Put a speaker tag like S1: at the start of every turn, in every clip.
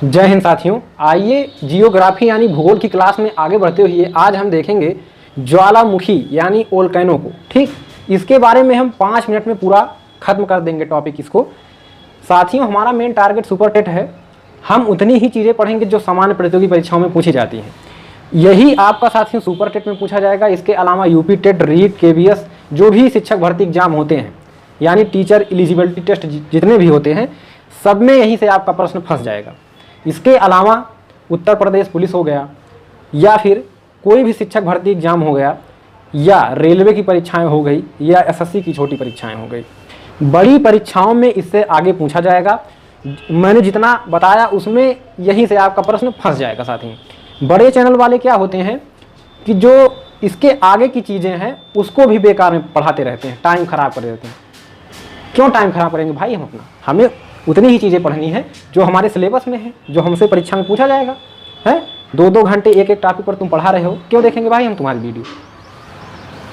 S1: जय हिंद साथियों। आइए जियोग्राफी यानी भूगोल की क्लास में आगे बढ़ते हुए आज हम देखेंगे ज्वालामुखी यानी वोल्केनो को। ठीक, इसके बारे में हम 5 मिनट में पूरा खत्म कर देंगे टॉपिक इसको। साथियों, हमारा मेन टारगेट सुपर टेट है। हम उतनी ही चीज़ें पढ़ेंगे जो सामान्य प्रतियोगी परीक्षाओं में पूछी जाती हैं। यही आपका साथियों सुपर टेट में पूछा जाएगा। इसके अलावा यूपी टेट, रीट, केवीएस जो भी शिक्षक भर्ती एग्जाम होते हैं यानी टीचर एलिजिबिलिटी टेस्ट जितने भी होते हैं, सब में यहीं से आपका प्रश्न फंस जाएगा। इसके अलावा उत्तर प्रदेश पुलिस हो गया या फिर कोई भी शिक्षक भर्ती एग्जाम हो गया या रेलवे की परीक्षाएं हो गई या एसएससी की छोटी परीक्षाएं हो गई, बड़ी परीक्षाओं में इससे आगे पूछा जाएगा। मैंने जितना बताया उसमें यहीं से आपका प्रश्न फंस जाएगा। साथ ही बड़े चैनल वाले क्या होते हैं कि जो इसके आगे की चीज़ें हैं उसको भी बेकार में पढ़ाते रहते हैं, टाइम खराब कर देते हैं। क्यों टाइम खराब करेंगे भाई? हमें उतनी ही चीज़ें पढ़नी है जो हमारे सिलेबस में है, जो हमसे परीक्षा में पूछा जाएगा। है 2-2 घंटे एक टॉपिक पर तुम पढ़ा रहे हो, क्यों देखेंगे भाई हम तुम्हारी वीडियो?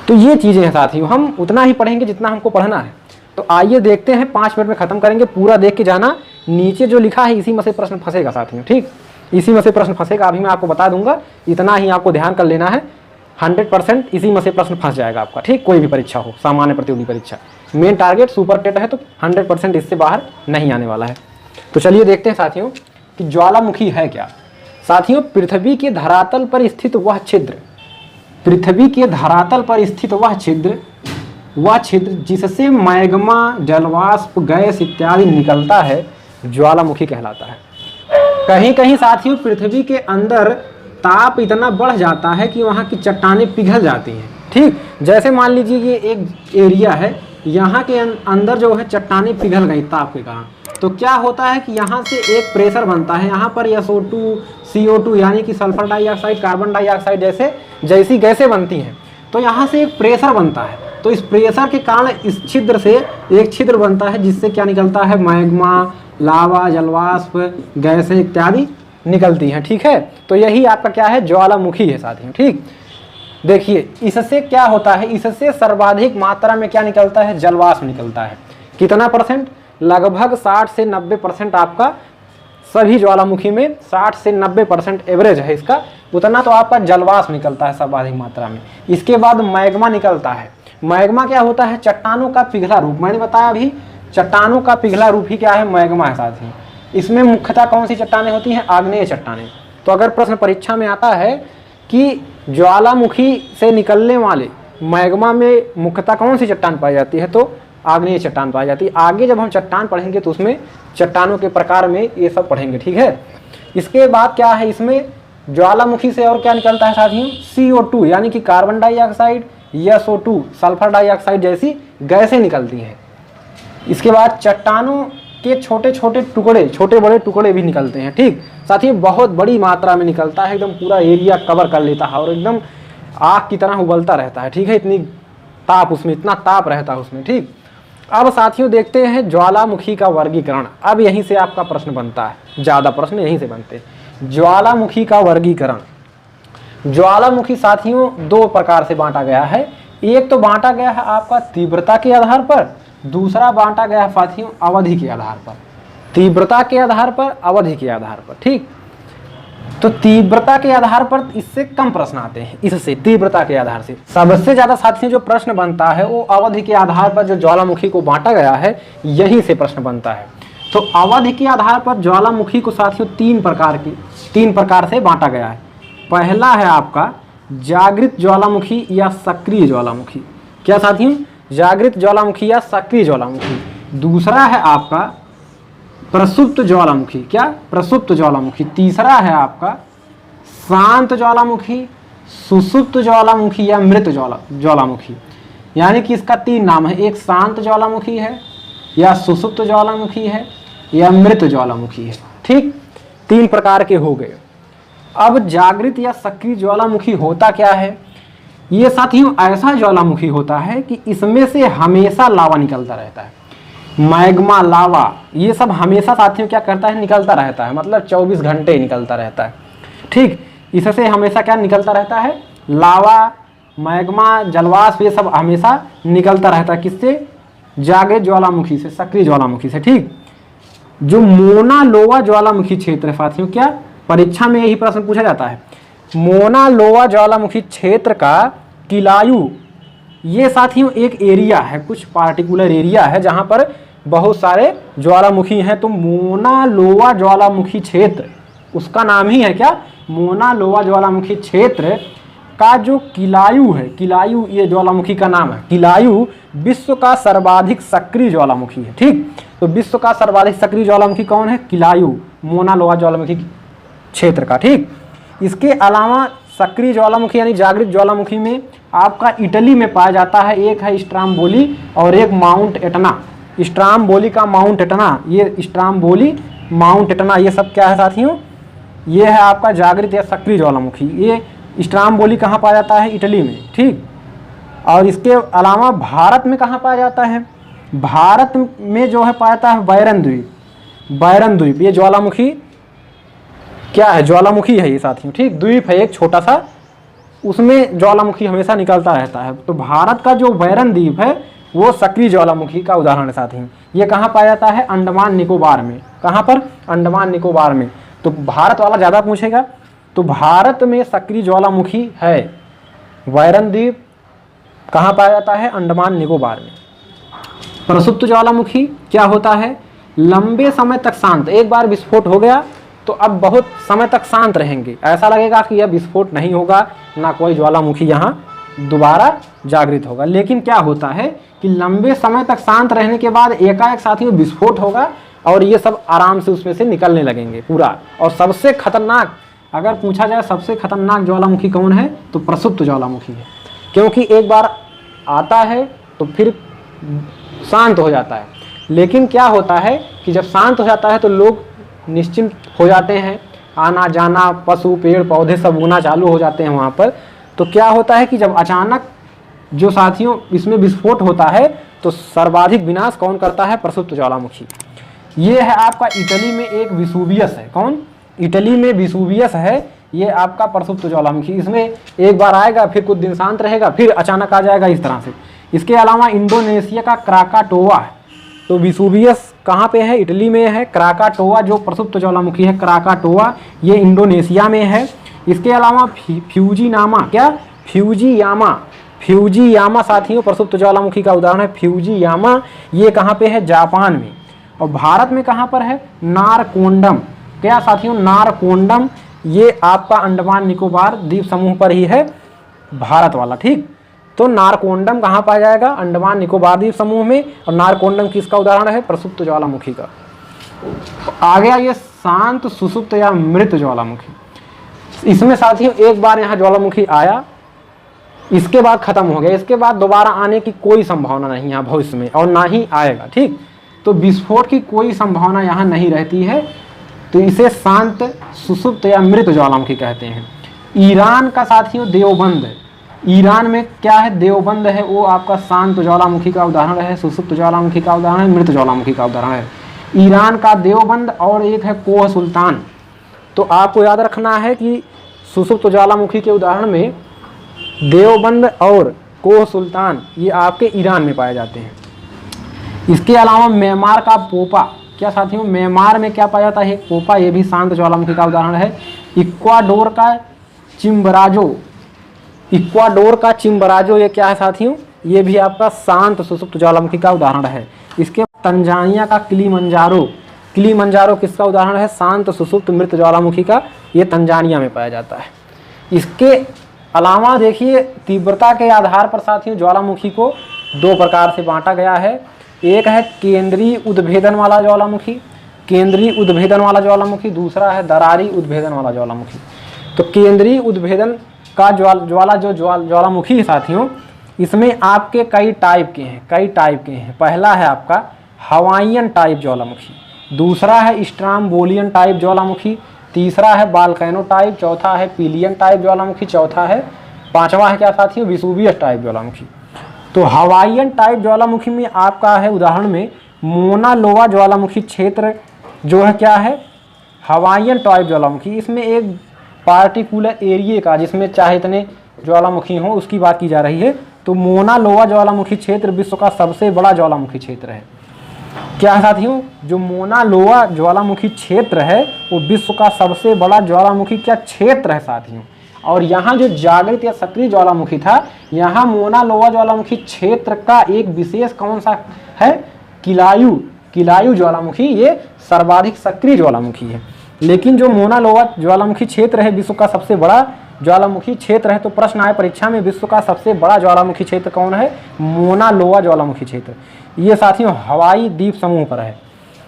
S1: तो ये चीज़ें हैं साथियों, हम उतना ही पढ़ेंगे जितना हमको पढ़ना है। तो आइए देखते हैं, 5 मिनट में ख़त्म करेंगे। पूरा देख के जाना, नीचे जो लिखा है इसी में से प्रश्न फंसेगा साथियों। ठीक, इसी में से प्रश्न फंसेगा, अभी मैं आपको बता दूंगा। इतना ही आपको ध्यान कर लेना है। 100% इसी में से प्रश्न फंस जाएगा आपका। ठीक, कोई भी परीक्षा हो, सामान्य प्रतियोगी परीक्षा, मेन टारगेट सुपर टेट है तो 100% इससे बाहर नहीं आने वाला है। तो चलिए देखते हैं साथियों कि ज्वालामुखी है क्या। साथियों, पृथ्वी के धरातल पर स्थित वह छिद्र, पृथ्वी के धरातल पर स्थित वह छिद्र जिससे मैग्मा, जलवाष्प, गैस इत्यादि निकलता है, ज्वालामुखी कहलाता है। कहीं कहीं साथियों पृथ्वी के अंदर ताप इतना बढ़ जाता है कि वहाँ की चट्टानें पिघल जाती हैं। ठीक, जैसे मान लीजिए ये एक एरिया है, यहाँ के अंदर जो है चट्टानें पिघल गई ताप के कारण, तो क्या होता है कि यहाँ से एक प्रेशर बनता है। यहाँ पर SO2, CO2 यानी कि सल्फर डाइऑक्साइड, कार्बन डाइऑक्साइड जैसी गैसें बनती हैं। तो यहाँ से एक प्रेशर बनता है। तो इस प्रेशर के कारण इस छिद्र से एक छिद्र बनता है जिससे क्या निकलता है? मैग्मा, लावा, जलवाष्प, गैसें इत्यादि निकलती हैं। ठीक है, तो यही आपका क्या है? ज्वालामुखी है साथियों। ठीक, देखिए इससे क्या होता है, इससे सर्वाधिक मात्रा में क्या निकलता है? जलवाष्प निकलता है। कितना परसेंट? लगभग 60 से 90% आपका सभी ज्वालामुखी में 60 से 90% एवरेज है इसका, उतना तो आपका जलवाष्प निकलता है सर्वाधिक मात्रा में। इसके बाद मैग्मा निकलता है। मैग्मा क्या होता है? चट्टानों का पिघला रूप। मैंने बताया अभी, चट्टानों का पिघला रूप ही क्या है? मैग्मा है साथियों। इसमें मुख्यतः कौन सी चट्टानें होती हैं? आग्नेय चट्टानें। तो अगर प्रश्न परीक्षा में आता है कि ज्वालामुखी से निकलने वाले मैग्मा में मुख्यतः कौन सी चट्टान पाई जाती है, तो आग्नेय चट्टान पाई जाती है। आगे जब हम चट्टान पढ़ेंगे तो उसमें चट्टानों के प्रकार में ये सब पढ़ेंगे। ठीक है, इसके बाद क्या है, इसमें ज्वालामुखी से और क्या निकलता है साथियों? CO2 यानी कि carbon dioxide, SO2 sulphur dioxide जैसी गैसें निकलती हैं। इसके बाद चट्टानों के छोटे छोटे टुकड़े, छोटे बड़े टुकड़े भी निकलते हैं। ठीक, साथियों बहुत बड़ी मात्रा में निकलता है, एकदम पूरा एरिया कवर कर लेता है और एकदम आग की तरह उबलता रहता है। ठीक है, इतनी ताप उसमें, इतना ताप रहता है उसमें। ठीक, अब साथियों देखते हैं ज्वालामुखी का वर्गीकरण। अब यहीं से आपका प्रश्न बनता है, ज़्यादा प्रश्न यहीं से बनते हैं। ज्वालामुखी का वर्गीकरण। ज्वालामुखी साथियों 2 प्रकार से बांटा गया है। एक तो बांटा गया है आपका तीव्रता के आधार पर, दूसरा बांटा गया है साथियों अवधि के आधार पर। तीव्रता के आधार पर, अवधि के आधार पर। ठीक, तो तीव्रता के आधार पर इससे कम प्रश्न आते हैं। इससे तीव्रता के आधार से सबसे ज्यादा साथियों जो प्रश्न बनता है वो अवधि के आधार पर, जो ज्वालामुखी को बांटा गया है यहीं से प्रश्न बनता है। तो अवधि के आधार पर ज्वालामुखी को साथियों 3 प्रकार से बांटा गया है। पहला है आपका जागृत ज्वालामुखी या सक्रिय ज्वालामुखी। क्या साथियों? जागृत ज्वालामुखी या सक्रिय ज्वालामुखी। दूसरा है आपका प्रसुप्त ज्वालामुखी। क्या? प्रसुप्त ज्वालामुखी। तीसरा है आपका शांत ज्वालामुखी, सुसुप्त ज्वालामुखी या मृत ज्वालामुखी। यानी कि इसका 3 नाम है, एक शांत ज्वालामुखी है या सुसुप्त ज्वालामुखी है या मृत ज्वालामुखी है। ठीक, 3 प्रकार के हो गए। अब जागृत या सक्रिय ज्वालामुखी होता क्या है? ये साथियों ऐसा ज्वालामुखी होता है कि इसमें से हमेशा लावा निकलता रहता है। मैग्मा, लावा ये सब हमेशा साथियों क्या करता है? निकलता रहता है, मतलब 24 घंटे निकलता रहता है। ठीक, इससे हमेशा क्या निकलता रहता है? लावा, मैग्मा, जलवाष्प ये सब हमेशा निकलता रहता है। किससे? जागृत ज्वालामुखी से, सक्रिय ज्वालामुखी से। ठीक, जो मोना लोवा ज्वालामुखी क्षेत्र है साथियों, क्या परीक्षा में यही प्रश्न पूछा जाता है, मोना लोवा ज्वालामुखी क्षेत्र का किलायु, ये साथियों एक एरिया है, कुछ पार्टिकुलर एरिया है जहां पर बहुत सारे ज्वालामुखी हैं। तो मोना लोवा ज्वालामुखी क्षेत्र, उसका नाम ही है क्या, मोना लोवा ज्वालामुखी क्षेत्र का जो किलायु है, किलायु ये ज्वालामुखी का नाम है, किलायु विश्व का सर्वाधिक सक्रिय ज्वालामुखी है। ठीक, तो विश्व का सर्वाधिक सक्रिय ज्वालामुखी कौन है, किलायु, मोना लोवा ज्वालामुखी क्षेत्र का। ठीक, इसके अलावा सक्रिय ज्वालामुखी यानी जागृत ज्वालामुखी में आपका इटली में पाया जाता है, एक है स्ट्राम्बोली और एक माउंट एटना। स्ट्राम्बोली का माउंट एटना, ये स्ट्राम्बोली माउंट एटना ये सब क्या है साथियों, ये है आपका जागृत या सक्रिय ज्वालामुखी। ये स्ट्राम्बोली कहाँ पाया जाता है, इटली में। ठीक, और इसके अलावा भारत में कहाँ पाया जाता है, भारत में जो है पाया जाता है बैरन द्वीप। बैरन द्वीप ये ज्वालामुखी क्या है, ज्वालामुखी है ये साथियों। ठीक, द्वीप है एक छोटा सा, उसमें ज्वालामुखी हमेशा निकलता रहता है। तो भारत का जो बैरन द्वीप है वो सक्रिय ज्वालामुखी का उदाहरण है साथियों। ये कहाँ पाया जाता है, अंडमान निकोबार में। कहाँ पर, अंडमान निकोबार में। तो भारत वाला ज़्यादा पूछेगा, तो भारत में सक्रिय ज्वालामुखी है बैरन द्वीप, कहाँ पाया जाता है, अंडमान निकोबार में। प्रसुप्त ज्वालामुखी क्या होता है, लंबे समय तक शांत, एक बार विस्फोट हो गया तो अब बहुत समय तक शांत रहेंगे, ऐसा लगेगा कि यह विस्फोट नहीं होगा, ना कोई ज्वालामुखी यहाँ दोबारा जागृत होगा। लेकिन क्या होता है कि लंबे समय तक शांत रहने के बाद एकाएक साथियों विस्फोट होगा और ये सब आराम से उसमें से निकलने लगेंगे पूरा। और सबसे खतरनाक, अगर पूछा जाए सबसे खतरनाक ज्वालामुखी कौन है, तो प्रसुप्त ज्वालामुखी है, क्योंकि एक बार आता है तो फिर शांत हो जाता है। लेकिन क्या होता है कि जब शांत हो जाता है तो लोग निश्चिंत हो जाते हैं, आना जाना, पशु पेड़ पौधे सब उगना चालू हो जाते हैं वहाँ पर। तो क्या होता है कि जब अचानक जो साथियों इसमें विस्फोट होता है तो सर्वाधिक विनाश कौन करता है, प्रसुप्त ज्वालामुखी। ये है आपका इटली में एक विसुवियस है, कौन, इटली में विसुवियस है, ये आपका प्रसुप्त ज्वालामुखी। इसमें एक बार आएगा फिर कुछ दिन शांत रहेगा फिर अचानक आ जाएगा, इस तरह से। इसके अलावा इंडोनेशिया का क्राकाटोआ है, तो विसुवियस कहाँ पे है, इटली में है। क्राकाटोआ जो प्रसुप्त ज्वालामुखी है, क्राकाटोआ ये इंडोनेशिया में है। इसके अलावा फ्यूजीनामा, क्या, फ्यूजीयामा, फ्यूजीयामा साथियों प्रसुप्त ज्वालामुखी का उदाहरण है। फ्यूजीयामा ये कहाँ पे है, जापान में। और भारत में कहाँ पर है, नारकोंडम, क्या साथियों, नारकोंडम ये आपका अंडमान निकोबार द्वीप समूह पर ही है, भारत वाला। ठीक, तो नारकोंडम कहाँ पाया जाएगा, अंडमान निकोबार द्वीप समूह में। और नारकोंडम किसका उदाहरण है, प्रसुप्त ज्वालामुखी का। आ गया ये शांत सुसुप्त या मृत ज्वालामुखी। इसमें साथियों एक बार यहाँ ज्वालामुखी आया, इसके बाद खत्म हो गया, इसके बाद दोबारा आने की कोई संभावना नहीं है भविष्य में, और ना ही आएगा। ठीक, तो विस्फोट की कोई संभावना यहाँ नहीं रहती है, तो इसे शांत सुसुप्त या मृत ज्वालामुखी कहते हैं। ईरान का साथियों देवबंद है, ईरान में क्या है, देवबंद है, वो आपका शांत ज्वालामुखी का उदाहरण है, सुसुप्त ज्वालामुखी का उदाहरण है, मृत ज्वालामुखी का उदाहरण है। ईरान का देवबंद और एक है कोह सुल्तान। तो आपको याद रखना है कि सुसुप्त ज्वालामुखी के उदाहरण में देवबंद और कोह सुल्तान ये आपके ईरान में पाए जाते हैं। इसके अलावा म्यांमार का पोपा, क्या साथियों, म्यांमार में क्या पाया जाता है, पोपा, ये भी शांत ज्वालामुखी का उदाहरण है। इक्वाडोर का चिम्बराजो, इक्वाडोर का चिम्बराजो ये क्या है साथियों, ये भी आपका शांत सुसुप्त ज्वालामुखी का उदाहरण है। इसके तंजानिया का किलीमंजारो, किलीमंजारो किसका उदाहरण है, शांत सुसुप्त मृत ज्वालामुखी का, ये तंजानिया में पाया जाता है। इसके अलावा देखिए तीव्रता के आधार पर साथियों ज्वालामुखी को दो प्रकार से बांटा गया है। एक है केंद्रीय उद्भेदन वाला ज्वालामुखी, केंद्रीय उद्भेदन वाला ज्वालामुखी, दूसरा है दरारी उद्भेदन वाला ज्वालामुखी। तो केंद्रीय उद्भेदन का ज्वालामुखी है साथियों, इसमें आपके कई टाइप के हैं, कई टाइप के हैं। पहला है आपका हवाईयन टाइप ज्वालामुखी, दूसरा है स्ट्राम्बोलियन टाइप ज्वालामुखी, तीसरा है बाल्कैनो टाइप, चौथा है पिलियन टाइप ज्वालामुखी, चौथा है, पांचवा है क्या साथियों, विसुवियस टाइप ज्वालामुखी। तो हवाईयन टाइप ज्वालामुखी में आपका है उदाहरण में मोना लोवा ज्वालामुखी क्षेत्र जो है क्या है, हवाईयन टाइप ज्वालामुखी। इसमें एक पार्टिकुलर एरिया का, जिसमें चाहे इतने ज्वालामुखी हो, उसकी बात की जा रही है। तो मोना लोवा ज्वालामुखी क्षेत्र विश्व का सबसे बड़ा ज्वालामुखी क्षेत्र है। क्या साथियों, जो मोना लोआ ज्वालामुखी क्षेत्र है वो विश्व का सबसे बड़ा ज्वालामुखी क्या क्षेत्र है साथियों। और यहाँ जो जागृत या सक्रिय ज्वालामुखी था, यहाँ मोना लोआ ज्वालामुखी क्षेत्र का एक विशेष कौन सा है, किलायु ज्वालामुखी, ये सर्वाधिक सक्रिय ज्वालामुखी है। लेकिन जो मोना लोआ ज्वालामुखी क्षेत्र है विश्व का सबसे बड़ा ज्वालामुखी क्षेत्र है। तो प्रश्न आए परीक्षा में, विश्व का सबसे बड़ा ज्वालामुखी क्षेत्र कौन है, मोना लोआ ज्वालामुखी क्षेत्र। ये साथियों हवाई द्वीप समूह पर है।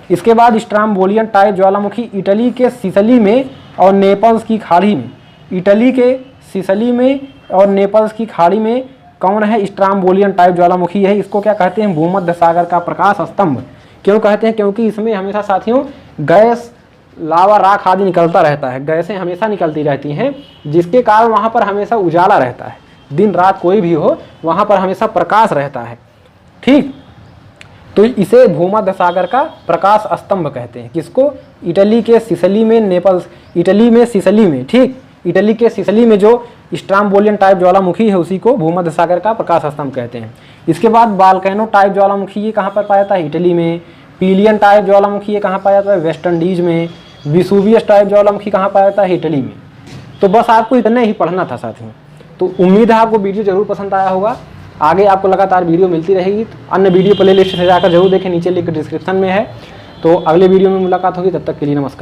S1: इसके बाद स्ट्राम्बोलियन टाइप ज्वालामुखी इटली के सिसिली में और नेपल्स की खाड़ी में, इटली के सिसिली में और नेपल्स की खाड़ी में कौन है, स्ट्राम्बोलियन टाइप ज्वालामुखी है। इसको क्या कहते हैं, भूमध्य सागर का प्रकाश स्तंभ। क्यों कहते हैं, क्योंकि इसमें हमेशा साथियों गैस, लावा, राख आदि निकलता रहता है, गैसें हमेशा निकलती रहती हैं, जिसके कारण वहाँ पर हमेशा उजाला रहता है। दिन रात कोई भी हो, वहाँ पर हमेशा प्रकाश रहता है। ठीक, तो इसे भूमध्य सागर का प्रकाश स्तंभ कहते हैं। किसको, इटली के सिसिली में, नेपल्स, इटली में सिसिली में, ठीक, इटली के सिसिली में जो स्ट्राम्बोलियन टाइप ज्वालामुखी है उसी को भूमध्य सागर का प्रकाश स्तंभ कहते हैं। इसके बाद बाल्कैनो टाइप ज्वालामुखी ये कहाँ पर पाया जाता है, इटली में। पिलियन टाइप ज्वालामुखी ये कहाँ पाया जाता है, वेस्ट इंडीज में। विसुवियस टाइप ज्वालामुखी कहाँ पाया जाता है, इटली में। तो बस आपको इतने ही पढ़ना था साथियों। तो उम्मीद है आपको वीडियो जरूर पसंद आया होगा। आगे आपको लगातार वीडियो मिलती रहेगी। अन्य वीडियो प्लेलिस्ट से जाकर जरूर देखें, नीचे लिंक डिस्क्रिप्शन में है। तो अगले वीडियो में मुलाकात होगी, तब तक के लिए नमस्कार।